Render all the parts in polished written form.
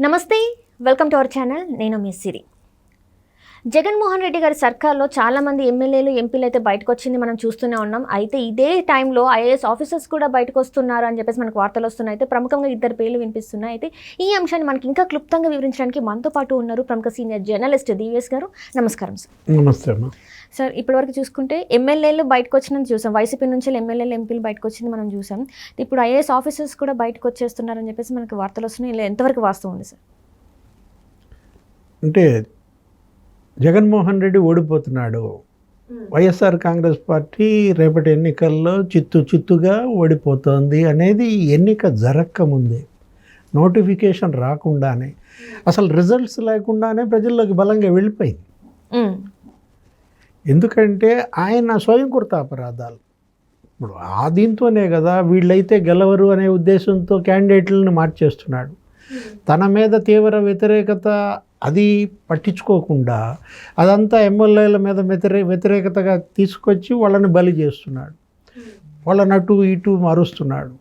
నమస్తే, welcome to our channel. నేను మీ సిరి. జగన్మోహన్ రెడ్డి గారి సర్కార్లో చాలామంది ఎమ్మెల్యేలు ఎంపీలు అయితే బయటకు వచ్చింది మనం చూస్తూనే ఉన్నాం. అయితే ఇదే టైంలో ఐఏఎస్ ఆఫీసర్స్ కూడా బయటకు వస్తున్నారు అని చెప్పేసి మనకు వార్తలు వస్తున్నాయి. అయితే ప్రముఖంగా ఇద్దరు పేర్లు వినిపిస్తున్నాయి. అయితే ఈ అంశాన్ని మనకి ఇంకా క్లుప్తంగా వివరించడానికి మనతో పాటు ఉన్నారు ప్రముఖ సీనియర్ జర్నలిస్ట్ దివ్యేష్ గారు. నమస్కారం సార్. నమస్తే అమ్మా. సార్, ఇప్పటివరకు చూసుకుంటే ఎమ్మెల్యేలు బయటకు వచ్చినది చూసాం, వైసీపీ నుంచి ఎమ్మెల్యేలు ఎంపీలు బయటకు వచ్చింది మనం చూసాం. ఇప్పుడు ఐఏఎస్ ఆఫీసర్స్ కూడా బయటకు వచ్చేస్తున్నారని చెప్పేసి మనకి వార్తలు వస్తున్నాయి. ఇలా ఎంతవరకు వాస్తవం ఉంది సార్? అంటే జగన్మోహన్ రెడ్డి ఓడిపోతున్నాడు. వైఎస్ఆర్ కాంగ్రెస్ పార్టీ రేపటి ఎన్నికల్లో చిత్తుగా ఓడిపోతుంది అనేది ఎన్నిక జరగకముందే, నోటిఫికేషన్ రాకుండానే, అసలు రిజల్ట్స్ లేకుండానే ప్రజల్లోకి బలంగా వెళ్ళిపోయింది. ఎందుకంటే ఆయన స్వయంకృత అపరాధాలు. ఇప్పుడు ఆ దీంతోనే కదా వీళ్ళైతే గెలవరు అనే ఉద్దేశంతో క్యాండిడేట్లను మార్చేస్తున్నాడు. తన మీద తీవ్ర వ్యతిరేకత అది పట్టించుకోకుండా అదంతా ఎమ్మెల్యేల మీద వ్యతిరేకతగా తీసుకొచ్చి వాళ్ళని బలి చేస్తున్నాడు. వాళ్ళని అటు ఇటు మారుస్తున్నాడు.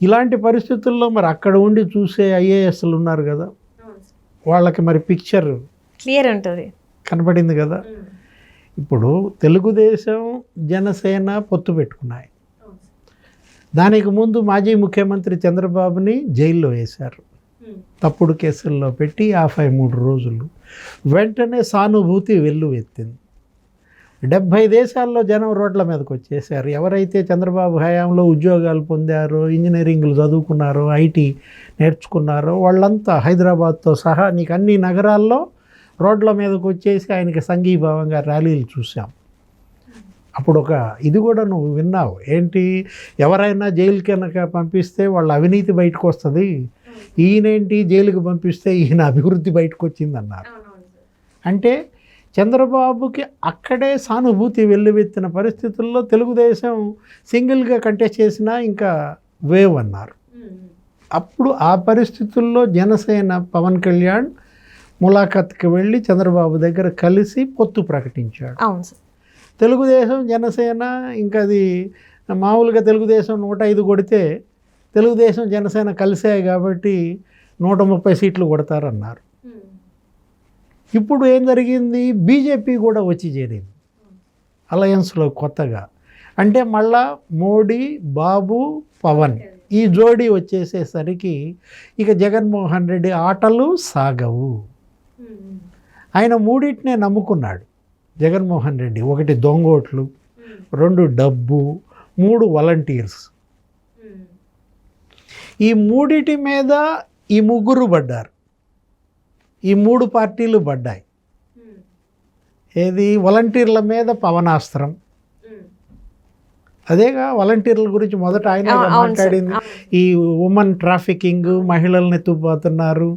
ఇలాంటి పరిస్థితుల్లో మరి అక్కడ ఉండి చూసే ఐఏఎస్లు ఉన్నారు కదా, వాళ్ళకి మరి పిక్చర్ క్లియర్ ఉంటుంది, కనపడింది కదా. ఇప్పుడు తెలుగుదేశం జనసేన పొత్తు పెట్టుకున్నాయి. దానికి ముందు మాజీ ముఖ్యమంత్రి చంద్రబాబుని జైల్లో వేశారు, తప్పుడు కేసుల్లో పెట్టి 53 రోజులు. వెంటనే సానుభూతి వెల్లువెత్తింది. 70 దేశాల్లో జనం రోడ్ల మీదకి వచ్చేసారు. ఎవరైతే చంద్రబాబు హయాంలో ఉద్యోగాలు పొందారో, ఇంజనీరింగ్లు చదువుకున్నారో, ఐటీ నేర్చుకున్నారో వాళ్ళంతా హైదరాబాద్తో సహా నీకు అన్ని నగరాల్లో రోడ్ల మీదకి వచ్చేసి ఆయనకి సంఘీభావంగా ర్యాలీలు చూసాం. అప్పుడు ఒక ఇది కూడా నువ్వు విన్నావు ఏంటి, ఎవరైనా జైలుకి కనుక పంపిస్తే వాళ్ళ అవినీతి బయటకు వస్తుంది, ఈయనేంటి జైలుకి పంపిస్తే ఈయన అభివృద్ధి బయటకు వచ్చిందన్నారు. అంటే చంద్రబాబుకి అక్కడే సానుభూతి వెల్లువెత్తిన పరిస్థితుల్లో తెలుగుదేశం సింగిల్గా కంటెస్ట్ చేసినా ఇంకా వేవ్ అన్నారు. అప్పుడు ఆ పరిస్థితుల్లో జనసేన పవన్ కళ్యాణ్ ములాఖత్కి వెళ్ళి చంద్రబాబు దగ్గర కలిసి పొత్తు ప్రకటించాడు. తెలుగుదేశం జనసేన ఇంకా అది మామూలుగా తెలుగుదేశం 105 కొడితే తెలుగుదేశం జనసేన కలిసాయి కాబట్టి 130 సీట్లు కొడతారన్నారు. ఇప్పుడు ఏం జరిగింది, బీజేపీ కూడా వచ్చి చేరింది అలయన్స్లో కొత్తగా. అంటే మళ్ళా మోడీ, బాబు, పవన్ ఈ జోడీ వచ్చేసేసరికి ఇక జగన్మోహన్ రెడ్డి ఆటలు సాగవు. ఆయన మూడింటినే నమ్ముకున్నాడు జగన్మోహన్ రెడ్డి. 1 దొంగోట్లు, 2 డబ్బు, 3 వాలంటీర్స్. ఈ మూడిటి మీద ఈ ముగ్గురు పడ్డారు, ఈ 3 పార్టీలు పడ్డాయి. ఏది, వాలంటీర్ల మీద పవనాస్త్రం. అదేగా వాలంటీర్ల గురించి మొదట ఆయన మాట్లాడింది. ఈ ఉమెన్ ట్రాఫికింగ్, మహిళల్ని ఎత్తుకుపోతున్నారు.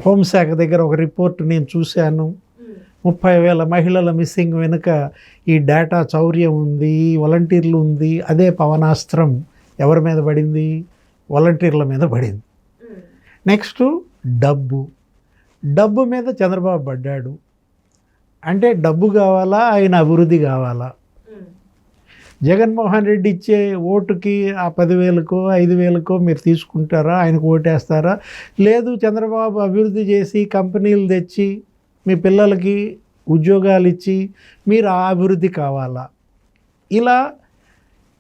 హోంశాఖ దగ్గర ఒక రిపోర్ట్ నేను చూశాను, 30,000 మహిళల మిస్సింగ్ వెనుక ఈ డేటా చౌర్యం ఉంది, వాలంటీర్లు ఉంది. అదే పవనాస్త్రం ఎవరి మీద పడింది, వాలంటీర్ల మీద పడింది. నెక్స్ట్ డబ్బు మీద చంద్రబాబు పడ్డాడు. అంటే డబ్బు కావాలా, ఆయన అభివృద్ధి కావాలా? జగన్మోహన్ రెడ్డి ఇచ్చే ఓటుకి ఆ 10,000కో 5,000కో మీరు తీసుకుంటారా, ఆయనకు ఓటేస్తారా? లేదు, చంద్రబాబు అభివృద్ధి చేసి కంపెనీలు తెచ్చి మీ పిల్లలకి ఉద్యోగాలు ఇచ్చి మీరు ఆ అభివృద్ధి కావాలా? ఇలా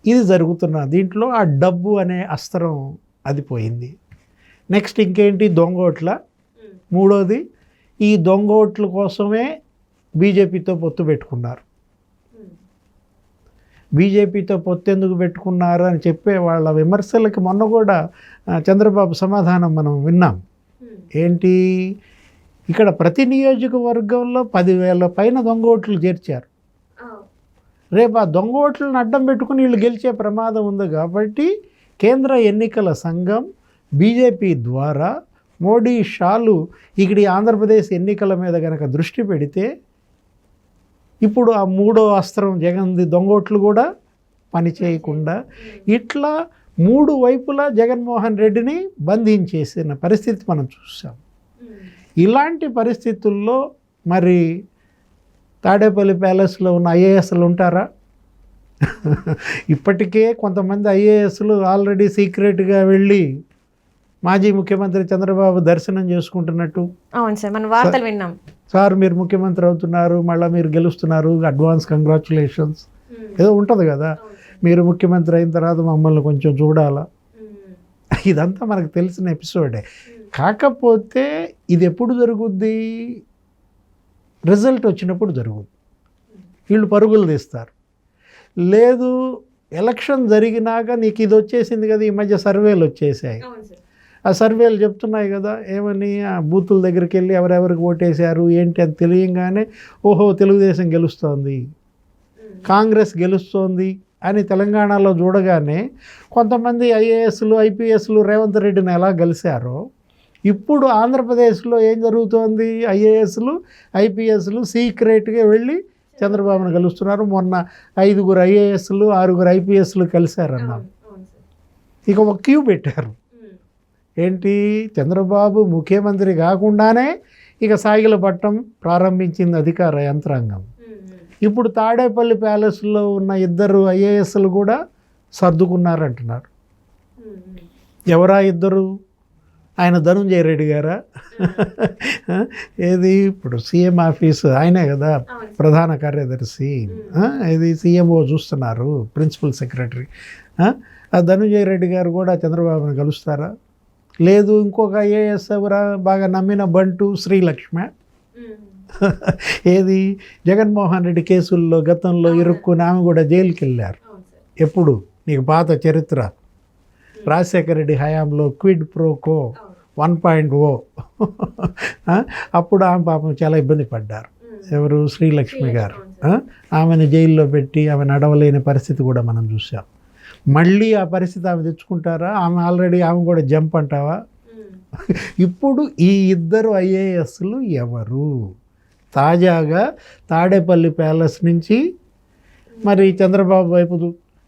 ఇది జరుగుతున్న దీంట్లో ఆ డబ్బు అనే అస్త్రం అది పోయింది. నెక్స్ట్ ఇంకేంటి, దొంగోట్ల. మూడోది, ఈ దొంగోట్ల కోసమే బీజేపీతో పొత్తు పెట్టుకున్నారు. బీజేపీతో పొత్తు ఎందుకు పెట్టుకున్నారు అని చెప్పే వాళ్ళ విమర్శలకి మొన్న కూడా చంద్రబాబు సమాధానం మనం విన్నాం. ఏంటి, ఇక్కడ ప్రతి నియోజకవర్గంలో 10,000 పైన దొంగ ఓట్లు చేర్చారు. రేపు ఆ దొంగ ఓట్లను అడ్డం పెట్టుకుని వీళ్ళు గెలిచే ప్రమాదం ఉంది కాబట్టి కేంద్ర ఎన్నికల సంఘం బీజేపీ ద్వారా మోడీ షాలు ఇక్కడ ఆంధ్రప్రదేశ్ ఎన్నికల మీద కనుక దృష్టి పెడితే ఇప్పుడు ఆ 3వ అస్త్రం జగన్ది దొంగోట్లు కూడా పనిచేయకుండా ఇట్లా 3 వైపులా జగన్మోహన్ రెడ్డిని బంధించేసిన పరిస్థితి మనం చూసాం. ఇలాంటి పరిస్థితుల్లో మరి తాడేపల్లి ప్యాలెస్లో ఉన్న ఐఏఎస్లు ఉంటారా? ఇప్పటికే కొంతమంది ఐఏఎస్లు ఆల్రెడీ సీక్రెట్గా వెళ్ళి మాజీ ముఖ్యమంత్రి చంద్రబాబు దర్శనం చేసుకుంటున్నట్టు. అవును సార్, మనం వార్తలు విన్నాం. సార్ మీరు ముఖ్యమంత్రి అవుతున్నారు, మళ్ళీ మీరు గెలుస్తున్నారు, అడ్వాన్స్ కంగ్రాచులేషన్స్ ఏదో ఉంటుంది కదా, మీరు ముఖ్యమంత్రి అయిన తర్వాత మమ్మల్ని కొంచెం చూడాలా. ఇదంతా మనకు తెలిసిన ఎపిసోడే. కాకపోతే ఇది ఎప్పుడు జరుగుద్ది? రిజల్ట్ వచ్చినప్పుడు జరుగుద్ది. వీళ్ళు పరుగులు తీస్తారు. లేదు ఎలక్షన్ జరిగినాక నీకు ఇది వచ్చేసింది కదా, ఈ మధ్య సర్వేలు వచ్చేసాయి. ఆ సర్వేలు చెప్తున్నాయి కదా ఏమని, ఆ బూతుల దగ్గరికి వెళ్ళి ఎవరెవరికి ఓటేశారు ఏంటి అని తెలియంగానే ఓహో తెలుగుదేశం గెలుస్తోంది, కాంగ్రెస్ గెలుస్తోంది అని తెలంగాణలో చూడగానే కొంతమంది ఐఏఎస్లు ఐపీఎస్లు రేవంత్ రెడ్డిని ఎలా గెలిచారో ఇప్పుడు ఆంధ్రప్రదేశ్లో ఏం జరుగుతోంది? ఐఏఎస్లు ఐపీఎస్లు సీక్రెట్గా వెళ్ళి చంద్రబాబును కలుస్తున్నారు. మొన్న 5 ఐఏఎస్లు 6 ఐపీఎస్లు కలిశారన్నాం. ఇక ఒక క్యూ పెట్టారు. ఏంటి? చంద్రబాబు ముఖ్యమంత్రి కాకుండానే ఇక సాగిలపట్నం ప్రారంభించింది అధికార యంత్రాంగం. ఇప్పుడు తాడేపల్లి ప్యాలెస్లో ఉన్న 2 ఐఏఎస్లు కూడా సర్దుకున్నారంటున్నారు. ఎవరా 2? ఆయన ధనుంజయ రెడ్డి గారా? ఏది ఇప్పుడు సీఎం ఆఫీస్ ఆయనే కదా ప్రధాన కార్యదర్శి, ఇది సీఎంఓ చూస్తున్నారు, ప్రిన్సిపల్ సెక్రటరీ. ఆ ధనుంజయ రెడ్డి గారు కూడా చంద్రబాబుని కలుస్తారా? లేదు ఇంకొక ఐఏఎస్ ఎవరా బాగా నమ్మిన బంటు శ్రీలక్ష్మ, ఏది జగన్మోహన్ రెడ్డి కేసుల్లో గతంలో ఇరుక్కుని ఆమె కూడా జైలుకి వెళ్ళారు. ఎప్పుడు? నీకు పాత చరిత్ర. రాజశేఖర రెడ్డి హయాంలో క్విడ్ ప్రోకో 1.0 అప్పుడు ఆమె పాపం చాలా ఇబ్బంది పడ్డారు. ఎవరు? శ్రీలక్ష్మి గారు. ఆమెను జైల్లో పెట్టి ఆమె నడవలేని పరిస్థితి కూడా మనం చూసాం. మళ్ళీ ఆ పరిస్థితి ఆమె తెచ్చుకుంటారా? ఆమె కూడా జంప్ అంటావా? ఇప్పుడు ఈ 2 ఐఏఎస్లు ఎవరు? తాజాగా తాడేపల్లి ప్యాలెస్ నుంచి మరి చంద్రబాబు వైపు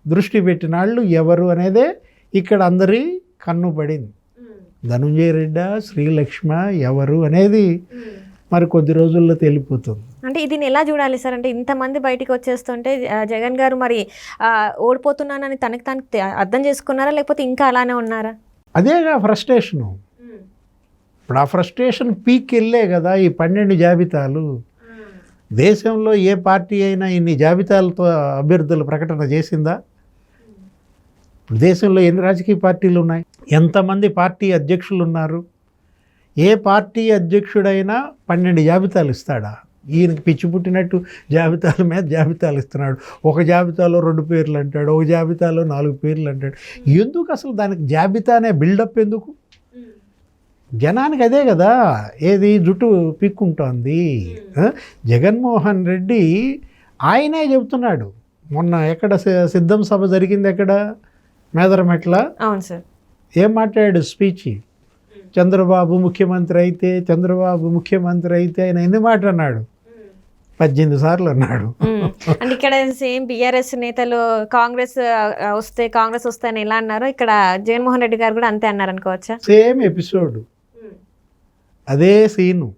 దృష్టి పెట్టిన వాళ్ళు ఎవరు అనేదే ఇక్కడ అందరి కన్ను పడింది. ధనుంజయ రెడ్డి శ్రీలక్ష్మ ఎవరు అనేది మరి కొద్ది రోజుల్లో తేలిపోతుంది. అంటే దీన్ని ఎలా చూడాలి సార్? అంటే ఇంతమంది బయటికి వచ్చేస్తుంటే జగన్ గారు మరి ఓడిపోతున్నానని తనకి అర్థం చేసుకున్నారా, లేకపోతే ఇంకా అలానే ఉన్నారా? అదేగా ఫ్రస్ట్రేషను. ఇప్పుడు ఆ ఫ్రస్ట్రేషన్ పీక్ వెళ్ళే కదా ఈ 12 జాబితాలు. దేశంలో ఏ పార్టీ అయినా ఇన్ని జాబితాలతో అభ్యర్థులు ప్రకటన చేసిందా? దేశంలో ఎన్ని రాజకీయ పార్టీలు ఉన్నాయి? ఎంతమంది పార్టీ అధ్యక్షులు ఉన్నారు? ఏ పార్టీ అధ్యక్షుడైనా 12 జాబితాలు ఇస్తాడా? ఈయనకి పిచ్చి పుట్టినట్టు జాబితాల మీద జాబితాలు ఇస్తున్నాడు. ఒక జాబితాలో 2 పేర్లు అంటాడు, ఒక జాబితాలో 4 పేర్లు అంటాడు. ఎందుకు అసలు దానికి జాబితానే బిల్డప్ ఎందుకు? జనానికి అదే కదా ఏది జుట్టు పీక్కుంటోంది. జగన్మోహన్ రెడ్డి ఆయనే చెబుతున్నాడు. మొన్న ఎక్కడ సిద్ధం సభ జరిగింది, ఎక్కడ మేదరమెట్ల. అవును సార్. ఏం మాట్లాడాడు స్పీచ్? చంద్రబాబు ముఖ్యమంత్రి అయితే ఆయన ఎన్ని మాటలు అన్నాడు? 18 సార్లు అన్నాడు. అంటే ఇక్కడ సేమ్ బీఆర్ఎస్ నేతలు కాంగ్రెస్ వస్తే అని ఎలా అన్నారో ఇక్కడ జగన్మోహన్ రెడ్డి గారు కూడా అంతే అన్నారు అనుకోవచ్చా? సేమ్ ఎపిసోడ్, అదే సీను,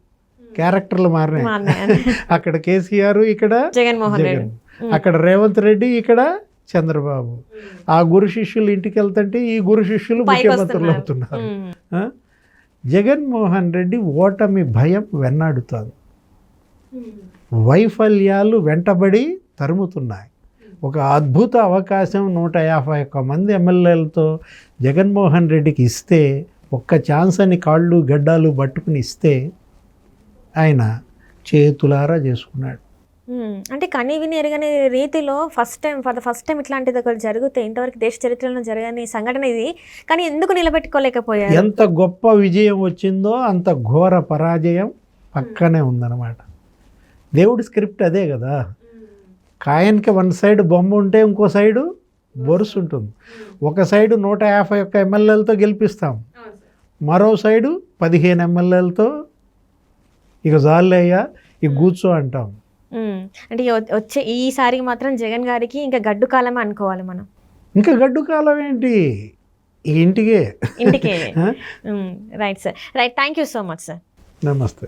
క్యారెక్టర్లు మారినాయి. అక్కడ కేసీఆర్, ఇక్కడ జగన్మోహన్ రెడ్డి, అక్కడ రేవంత్ రెడ్డి, ఇక్కడ చంద్రబాబు. ఆ గురు శిష్యులు ఇంటికి వెళ్తుంటే ఈ గురు శిష్యులు ముఖ్యమంత్రులు అవుతున్నారు. జగన్మోహన్ రెడ్డి ఓటమి భయం వెన్నాడుతుంది. వైఫల్యాలు వెంటబడి తరుముతున్నాయి. ఒక అద్భుత అవకాశం 151 మంది ఎమ్మెల్యేలతో జగన్మోహన్ రెడ్డికి ఇస్తే, ఒక్క ఛాన్స్ అని కాళ్ళు గడ్డాలు పట్టుకుని ఇస్తే ఆయన చేతులారా చేసుకున్నాడు. అంటే కనీ విని ఎరగని రీతిలో ఫర్ ద ఫస్ట్ టైం ఇట్లాంటిది ఒకటి జరిగితే ఇంతవరకు దేశ చరిత్రలో జరగని సంఘటన ఇది. కానీ ఎందుకు నిలబెట్టుకోలేకపోయారు? ఎంత గొప్ప విజయం వచ్చిందో అంత ఘోర పరాజయం పక్కనే ఉందన్నమాట. దేవుడి స్క్రిప్ట్ అదే కదా. కాయన్కి 1 సైడ్ బొమ్మ ఉంటే ఇంకో సైడు బొరుసు ఉంటుంది. ఒక సైడు 151 ఎమ్మెల్యేలతో గెలిపిస్తాం, మరో సైడు 15 ఎమ్మెల్యేలతో ఇక జాలేయ్యా ఇక కూర్చో అంటాం. అంటే వచ్చే ఈసారికి మాత్రం జగన్ గారికి ఇంకా గడ్డు కాలమే అనుకోవాలి మనం. ఇంకా గడ్డు కాలం ఏంటి, ఇంటికే. Right sir, right. Thank you so much sir. నమస్తే.